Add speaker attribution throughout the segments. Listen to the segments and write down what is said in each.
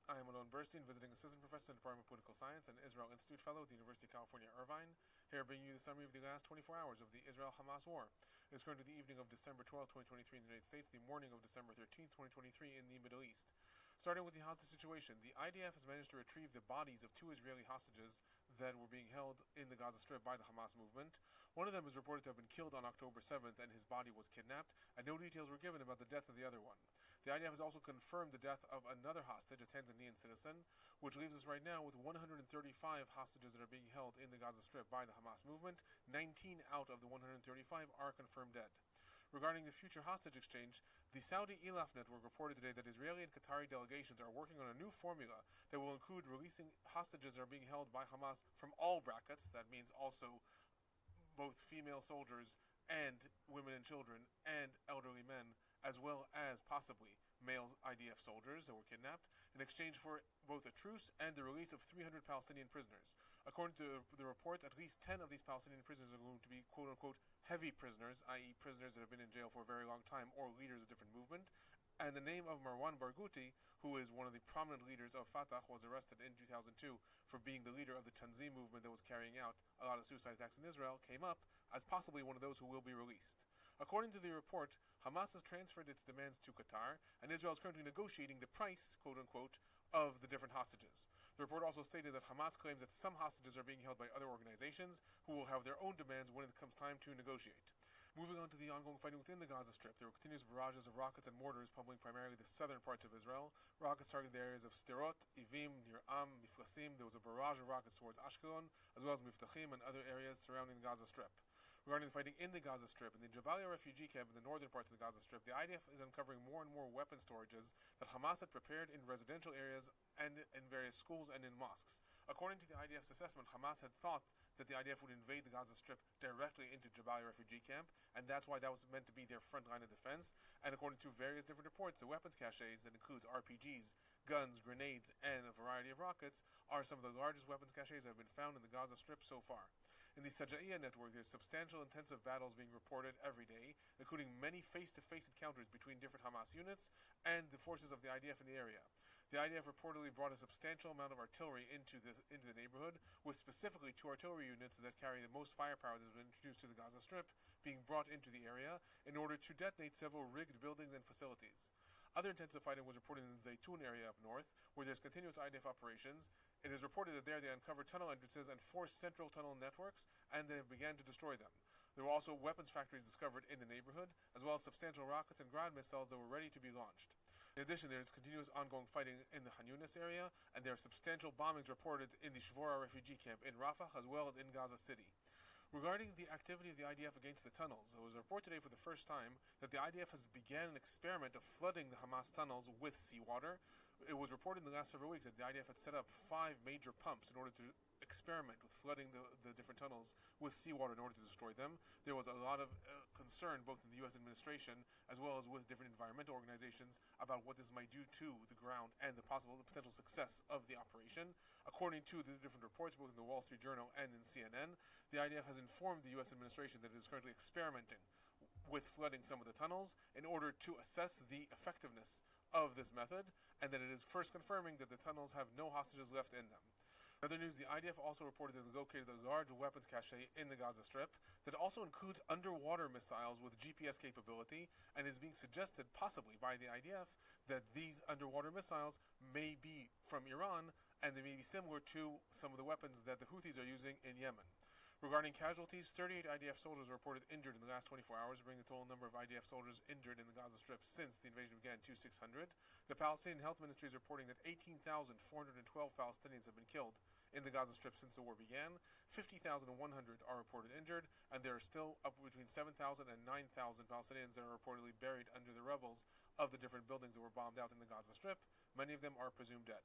Speaker 1: I am Alon Burstein, visiting assistant professor in the Department of Political Science and Israel Institute fellow at the University of California, Irvine, here bringing you the summary of the last 24 hours of the Israel-Hamas war. It is currently the evening of December 12, 2023 in the United States, the morning of December 13, 2023 in the Middle East. Starting with the hostage situation, the IDF has managed to retrieve the bodies of 2 Israeli hostages that were being held in the Gaza Strip by the Hamas movement. One of them is reported to have been killed on October 7th and his body was kidnapped, and no details were given about the death of the other one. The IDF has also confirmed the death of another hostage, a Tanzanian citizen, which leaves us right now with 135 hostages that are being held in the Gaza Strip by the Hamas movement. 19 out of the 135 are confirmed dead. Regarding the future hostage exchange, the Saudi Elaf network reported today that Israeli and Qatari delegations are working on a new formula that will include releasing hostages that are being held by Hamas from all brackets. That means also both female soldiers and women and children and elderly men, as well as possibly male IDF soldiers that were kidnapped, in exchange for both a truce and the release of 300 Palestinian prisoners. According to the reports, at least 10 of these Palestinian prisoners are going to be quote-unquote heavy prisoners, i.e. prisoners that have been in jail for a very long time or leaders of different movement. And the name of Marwan Barghouti, who is one of the prominent leaders of Fatah, was arrested in 2002 for being the leader of the Tanzim movement that was carrying out a lot of suicide attacks in Israel, came up as possibly one of those who will be released. According to the report, Hamas has transferred its demands to Qatar, and Israel is currently negotiating the price, quote-unquote, of the different hostages. The report also stated that Hamas claims that some hostages are being held by other organizations who will have their own demands when it comes time to negotiate. Moving on to the ongoing fighting within the Gaza Strip, there were continuous barrages of rockets and mortars pummeling primarily the southern parts of Israel. Rockets targeted the areas of Sderot, Ivim, Nir Am, Miflasim. There was a barrage of rockets towards Ashkelon, as well as Miftachim and other areas surrounding the Gaza Strip. Regarding the fighting in the Gaza Strip, in the Jabalia refugee camp in the northern parts of the Gaza Strip, the IDF is uncovering more and more weapon storages that Hamas had prepared in residential areas and in various schools and in mosques. According to the IDF's assessment, Hamas had thought that the IDF would invade the Gaza Strip directly into Jabalia refugee camp, and that's why that was meant to be their front line of defense. And according to various different reports, the weapons caches, that includes RPGs, guns, grenades, and a variety of rockets, are some of the largest weapons caches that have been found in the Gaza Strip so far. In the Sajaiya network, there's substantial intensive battles being reported every day, including many face-to-face encounters between different Hamas units and the forces of the IDF in the area. The IDF reportedly brought a substantial amount of artillery into the neighborhood, with specifically 2 artillery units that carry the most firepower that has been introduced to the Gaza Strip being brought into the area in order to detonate several rigged buildings and facilities. Other intensive fighting was reported in the Zaytun area up north, where there's continuous IDF operations. It is reported that there they uncovered tunnel entrances and 4 central tunnel networks, and they have begun to destroy them. There were also weapons factories discovered in the neighborhood, as well as substantial rockets and ground missiles that were ready to be launched. In addition, there is continuous ongoing fighting in the Han Yunis area, and there are substantial bombings reported in the Shvora refugee camp in Rafah, as well as in Gaza City. Regarding the activity of the IDF against the tunnels, there was a report today for the first time that the IDF has began an experiment of flooding the Hamas tunnels with seawater. It was reported in the last several weeks that the IDF had set up 5 major pumps in order to experiment with flooding the different tunnels with seawater in order to destroy them. There was a lot of concern both in the U.S. administration as well as with different environmental organizations about what this might do to the ground and the potential success of the operation. According to the different reports both in the Wall Street Journal and in CNN, the IDF has informed the U.S. administration that it is currently experimenting with flooding some of the tunnels in order to assess the effectiveness of this method, and that it is first confirming that the tunnels have no hostages left in them. In other news, the IDF also reported that they located a large weapons cache in the Gaza Strip that also includes underwater missiles with GPS capability, and is being suggested, possibly by the IDF, that these underwater missiles may be from Iran, and they may be similar to some of the weapons that the Houthis are using in Yemen. Regarding casualties, 38 IDF soldiers were reported injured in the last 24 hours, bringing the total number of IDF soldiers injured in the Gaza Strip since the invasion began to 600. The Palestinian Health Ministry is reporting that 18,412 Palestinians have been killed in the Gaza Strip since the war began. 50,100 are reported injured, and there are still up between 7,000 and 9,000 Palestinians that are reportedly buried under the rubbles of the different buildings that were bombed out in the Gaza Strip. Many of them are presumed dead.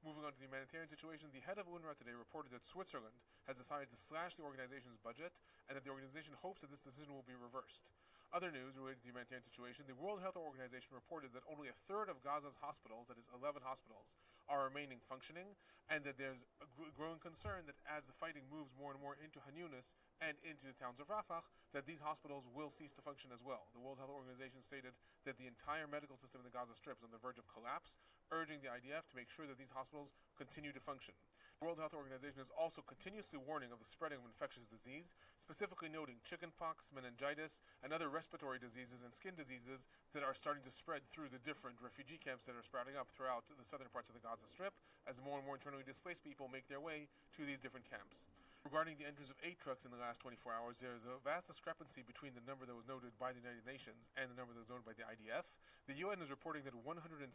Speaker 1: Moving on to the humanitarian situation, the head of UNRWA today reported that Switzerland has decided to slash the organization's budget, and that the organization hopes that this decision will be reversed. Other news related to the humanitarian situation, the World Health Organization reported that only a third of Gaza's hospitals, that is 11 hospitals, are remaining functioning, and that there's a growing concern that as the fighting moves more and more into Han Yunis and into the towns of Rafah, that these hospitals will cease to function as well. The World Health Organization stated that the entire medical system in the Gaza Strip is on the verge of collapse, urging the IDF to make sure that these hospitals continue to function. The World Health Organization is also continuously warning of the spreading of infectious disease, specifically noting chickenpox, meningitis, and other respiratory diseases and skin diseases that are starting to spread through the different refugee camps that are sprouting up throughout the southern parts of the Gaza Strip as more and more internally displaced people make their way to these different camps. Regarding the entrance of 8 trucks in the last 24 hours, there is a vast discrepancy between the number that was noted by the United Nations and the number that was noted by the IDF. The UN is reporting that 107 8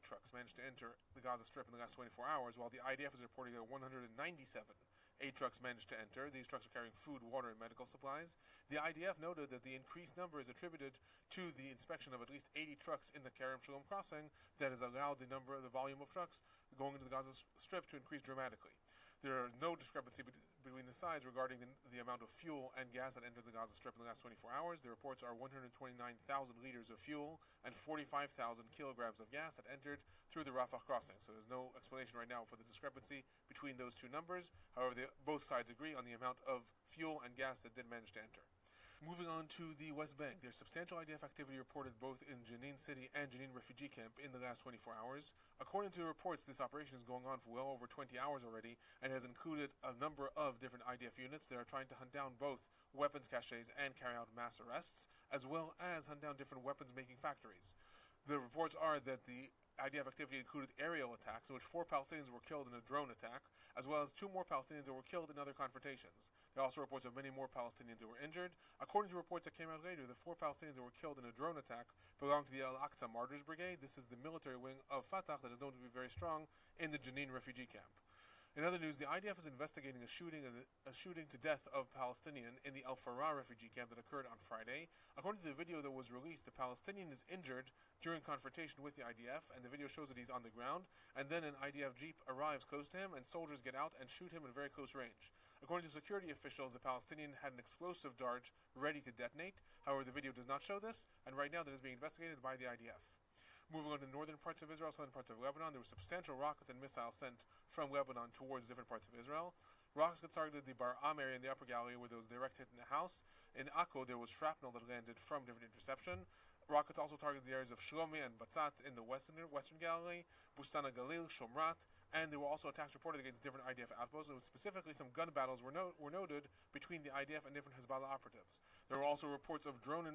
Speaker 1: trucks managed to enter the Gaza Strip in the last 24 hours, while the IDF is reporting that 197 8 trucks managed to enter. These trucks are carrying food, water, and medical supplies. The IDF noted that the increased number is attributed to the inspection of at least 80 trucks in the Kerem Shalom crossing that has allowed the volume of trucks going into the Gaza Strip to increase dramatically. There are no discrepancy between the sides regarding the amount of fuel and gas that entered the Gaza Strip in the last 24 hours. The reports are 129,000 liters of fuel and 45,000 kilograms of gas that entered through the Rafah crossing. So there's no explanation right now for the discrepancy between those two numbers. However, both sides agree on the amount of fuel and gas that did manage to enter. Moving on to the West Bank, there's substantial IDF activity reported both in Jenin City and Jenin Refugee Camp in the last 24 hours. According to the reports, this operation is going on for well over 20 hours already and has included a number of different IDF units that are trying to hunt down both weapons caches and carry out mass arrests, as well as hunt down different weapons-making factories. The reports are that the IDF activity included aerial attacks in which 4 Palestinians were killed in a drone attack, as well as 2 more Palestinians that were killed in other confrontations. There are also reports of many more Palestinians that were injured. According to reports that came out later, the 4 Palestinians that were killed in a drone attack belong to the Al-Aqsa Martyrs Brigade. This is the military wing of Fatah that is known to be very strong in the Jenin refugee camp. In other news, the IDF is investigating a shooting to death of Palestinian in the Al-Farah refugee camp that occurred on Friday. According to the video that was released, the Palestinian is injured during confrontation with the IDF, and the video shows that he's on the ground, and then an IDF jeep arrives close to him, and soldiers get out and shoot him in very close range. According to security officials, the Palestinian had an explosive dart ready to detonate. However, the video does not show this, and right now that is being investigated by the IDF. Moving on to the northern parts of Israel, southern parts of Lebanon, there were substantial rockets and missiles sent from Lebanon towards different parts of Israel. Rockets got targeted the Bar Am area in the upper Galilee where there was a direct hit in the house. In Akko, there was shrapnel that landed from different interception. Rockets also targeted the areas of Shlomi and Batzat in the western Galilee, Bustana Galil, Shomrat, and there were also attacks reported against different IDF outposts. Specifically, some gun battles were noted between the IDF and different Hezbollah operatives. There were also reports of drone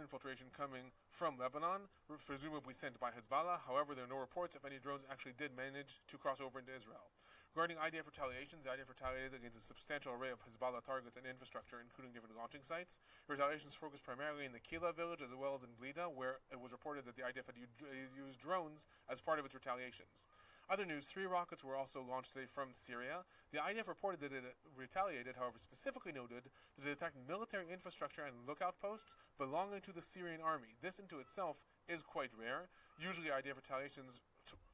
Speaker 1: infiltration coming from Lebanon, presumably sent by Hezbollah. However, there are no reports if any drones actually did manage to cross over into Israel. Regarding IDF retaliations, the IDF retaliated against a substantial array of Hezbollah targets and infrastructure, including different launching sites. Retaliations focused primarily in the Kila village as well as in Blida, where it was reported that the IDF had used drones as part of its retaliations. Other news, 3 rockets were also launched today from Syria. The IDF reported that it retaliated, however, specifically noted that it attacked military infrastructure and lookout posts belonging to the Syrian army. This into itself is quite rare. Usually IDF retaliations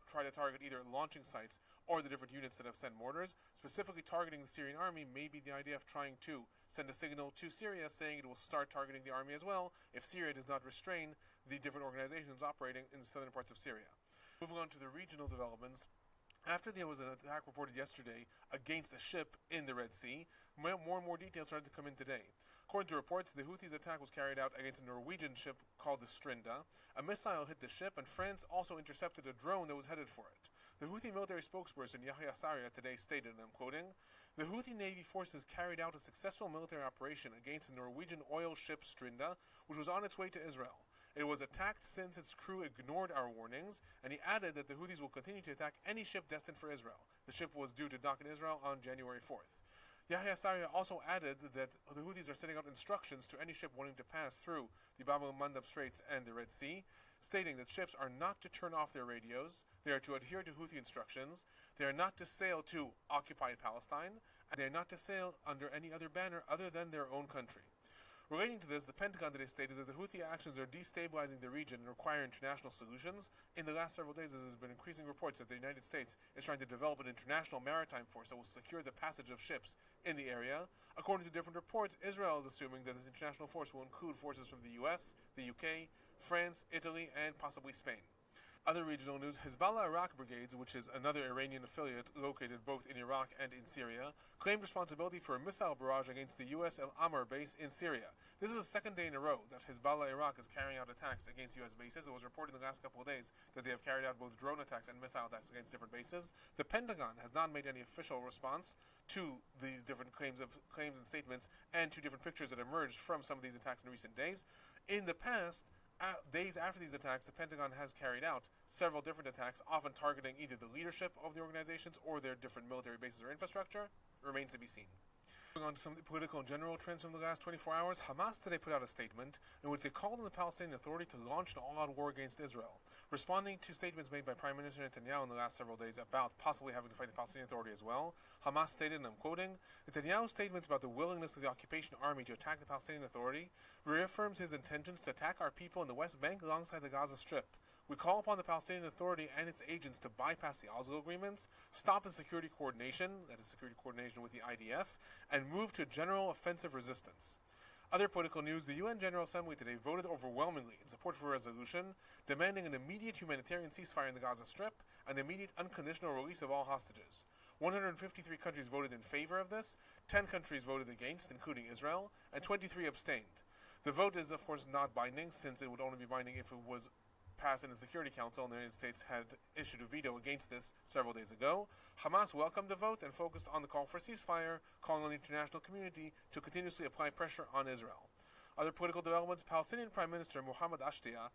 Speaker 1: try to target either launching sites or the different units that have sent mortars. Specifically targeting the Syrian army may be the IDF trying to send a signal to Syria saying it will start targeting the army as well if Syria does not restrain the different organizations operating in the southern parts of Syria. Moving on to the regional developments, after there was an attack reported yesterday against a ship in the Red Sea, more and more details started to come in today. According to reports, the Houthis' attack was carried out against a Norwegian ship called the Strinda. A missile hit the ship, and France also intercepted a drone that was headed for it. The Houthi military spokesperson Yahya Saria today stated, and I'm quoting, "The Houthi Navy forces carried out a successful military operation against the Norwegian oil ship Strinda, which was on its way to Israel. It was attacked since its crew ignored our warnings," and he added that the Houthis will continue to attack any ship destined for Israel. The ship was due to dock in Israel on January 4th. Yahya Saria also added that the Houthis are sending out instructions to any ship wanting to pass through the Bab el-Mandab Straits and the Red Sea, stating that ships are not to turn off their radios, they are to adhere to Houthi instructions, they are not to sail to occupied Palestine, and they are not to sail under any other banner other than their own country. Relating to this, the Pentagon today stated that the Houthi actions are destabilizing the region and require international solutions. In the last several days, there has been increasing reports that the United States is trying to develop an international maritime force that will secure the passage of ships in the area. According to different reports, Israel is assuming that this international force will include forces from the US, the UK, France, Italy, and possibly Spain. Other regional news, Hezbollah Iraq Brigades, which is another Iranian affiliate located both in Iraq and in Syria, claimed responsibility for a missile barrage against the U.S. El Amr base in Syria. This is the second day in a row that Hezbollah Iraq is carrying out attacks against U.S. bases. It was reported in the last couple of days that they have carried out both drone attacks and missile attacks against different bases. The Pentagon has not made any official response to these different claims and statements and to different pictures that emerged from some of these attacks in recent days. In the past, days after these attacks, the Pentagon has carried out several different attacks, often targeting either the leadership of the organizations or their different military bases or infrastructure. Remains to be seen. Moving on to some political and general trends from the last 24 hours, Hamas today put out a statement in which they called on the Palestinian Authority to launch an all-out war against Israel. Responding to statements made by Prime Minister Netanyahu in the last several days about possibly having to fight the Palestinian Authority as well, Hamas stated, and I'm quoting, Netanyahu's statements about the willingness of the occupation army to attack the Palestinian Authority reaffirms his intentions to attack our people in the West Bank alongside the Gaza Strip. We call upon the Palestinian Authority and its agents to bypass the Oslo agreements, stop the security coordination, that is security coordination with the IDF, and move to general offensive resistance. Other political news, the UN General Assembly today voted overwhelmingly in support for a resolution demanding an immediate humanitarian ceasefire in the Gaza Strip and the immediate unconditional release of all hostages. 153 countries voted in favor of this, 10 countries voted against, including Israel, and 23 abstained. The vote is, of course, not binding, since it would only be binding if it was passed in the Security Council, and the United States had issued a veto against this several days ago. Hamas welcomed the vote and focused on the call for ceasefire, calling on the international community to continuously apply pressure on Israel. Other political developments, Palestinian Prime Minister Mohammed Ashtiyah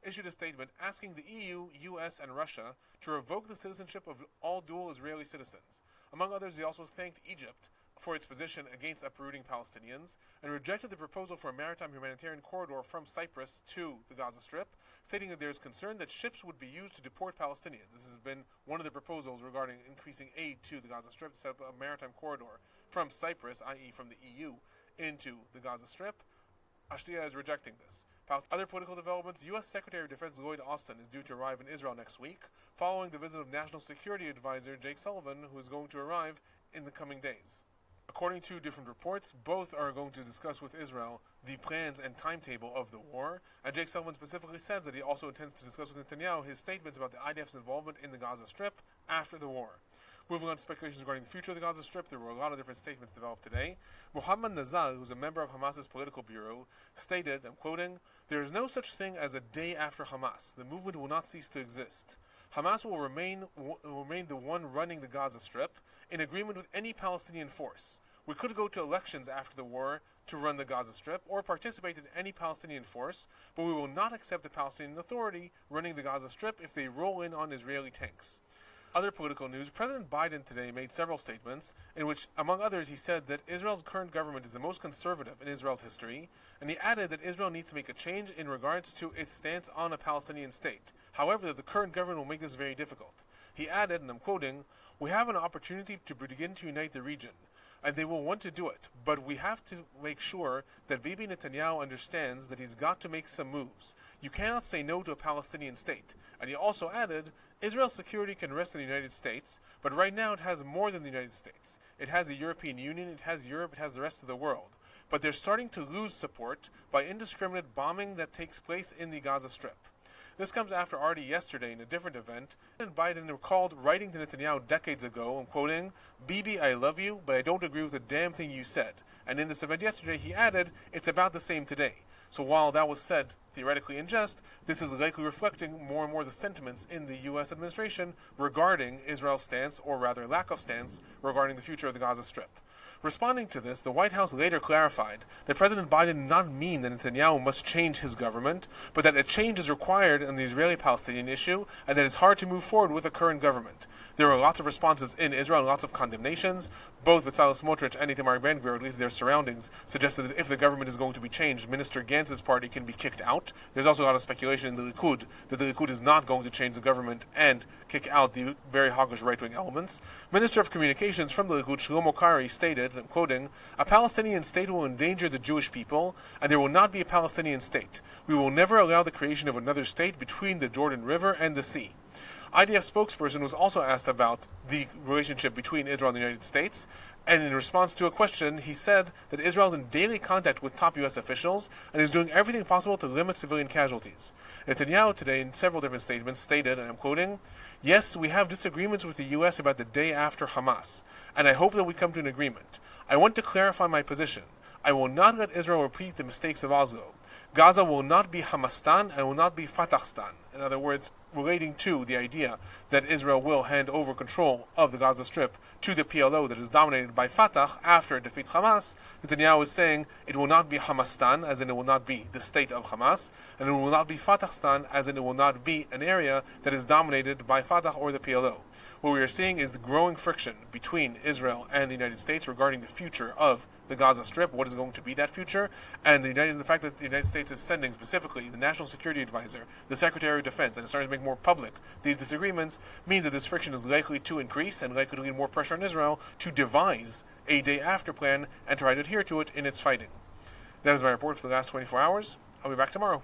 Speaker 1: issued a statement asking the EU, US, and Russia to revoke the citizenship of all dual Israeli citizens. Among others, he also thanked Egypt for its position against uprooting Palestinians, and rejected the proposal for a maritime humanitarian corridor from Cyprus to the Gaza Strip, stating that there is concern that ships would be used to deport Palestinians. This has been one of the proposals regarding increasing aid to the Gaza Strip, to set up a maritime corridor from Cyprus, i.e. from the EU, into the Gaza Strip. Ashtiyah is rejecting this. Other political developments, U.S. Secretary of Defense Lloyd Austin is due to arrive in Israel next week, following the visit of National Security Advisor Jake Sullivan, who is going to arrive in the coming days. According to different reports, both are going to discuss with Israel the plans and timetable of the war, and Jake Sullivan specifically says that he also intends to discuss with Netanyahu his statements about the IDF's involvement in the Gaza Strip after the war. Moving on to speculations regarding the future of the Gaza Strip, there were a lot of different statements developed today. Mohammed Nazal, who's a member of Hamas's political bureau, stated, I'm quoting, "There is no such thing as a day after Hamas. The movement will not cease to exist. Hamas will remain the one running the Gaza Strip, in agreement with any Palestinian force. We could go to elections after the war to run the Gaza Strip, or participate in any Palestinian force, but we will not accept the Palestinian Authority running the Gaza Strip if they roll in on Israeli tanks." Other political news, President Biden today made several statements in which, among others, he said that Israel's current government is the most conservative in Israel's history, and he added that Israel needs to make a change in regards to its stance on a Palestinian state. However, the current government will make this very difficult. He added, and I'm quoting, "We have an opportunity to begin to unite the region, and they will want to do it, but we have to make sure that Bibi Netanyahu understands that he's got to make some moves. You cannot say no to a Palestinian state." And he also added, Israel's security can rest in the United States, but right now it has more than the United States. It has the European Union, it has Europe, it has the rest of the world. But they're starting to lose support by indiscriminate bombing that takes place in the Gaza Strip. This comes after already yesterday in a different event, President Biden recalled writing to Netanyahu decades ago, I'm quoting, "Bibi, I love you, but I don't agree with a damn thing you said." And in this event yesterday, he added, "It's about the same today." So while that was said theoretically in jest, this is likely reflecting more and more the sentiments in the U.S. administration regarding Israel's stance, or rather lack of stance, regarding the future of the Gaza Strip. Responding to this, the White House later clarified that President Biden did not mean that Netanyahu must change his government, but that a change is required on the Israeli-Palestinian issue, and that it's hard to move forward with the current government. There were lots of responses in Israel and lots of condemnations. Both Bezalel Smotrich and Itamar Ben-Gvir, or at least their surroundings, suggested that if the government is going to be changed, Minister Gantz's party can be kicked out. There's also a lot of speculation in the Likud that the Likud is not going to change the government and kick out the very hawkish right-wing elements. Minister of Communications from the Likud, Shlomo Kari, stated stated, and I'm quoting, "A Palestinian state will endanger the Jewish people, and there will not be a Palestinian state. We will never allow the creation of another state between the Jordan River and the sea." IDF spokesperson was also asked about the relationship between Israel and the United States, and in response to a question, he said that Israel is in daily contact with top U.S. officials and is doing everything possible to limit civilian casualties. Netanyahu today, in several different statements, stated, and I'm quoting, "Yes, we have disagreements with the U.S. about the day after Hamas, and I hope that we come to an agreement. I want to clarify my position. I will not let Israel repeat the mistakes of Oslo. Gaza will not be Hamastan and will not be Fatahstan." In other words, relating to the idea that Israel will hand over control of the Gaza Strip to the PLO that is dominated by Fatah after it defeats Hamas, Netanyahu is saying it will not be Hamastan, as in it will not be the state of Hamas, and it will not be Fatahstan, as in it will not be an area that is dominated by Fatah or the PLO. What we are seeing is the growing friction between Israel and the United States regarding the future of the Gaza Strip, what is going to be that future, and the fact that the United States is sending specifically the National Security Advisor, the Secretary of Defense, and is starting to make more public these disagreements, means that this friction is likely to increase and likely to lead more pressure on Israel to devise a day-after plan and try to adhere to it in its fighting. That is my report for the last 24 hours. I'll be back tomorrow.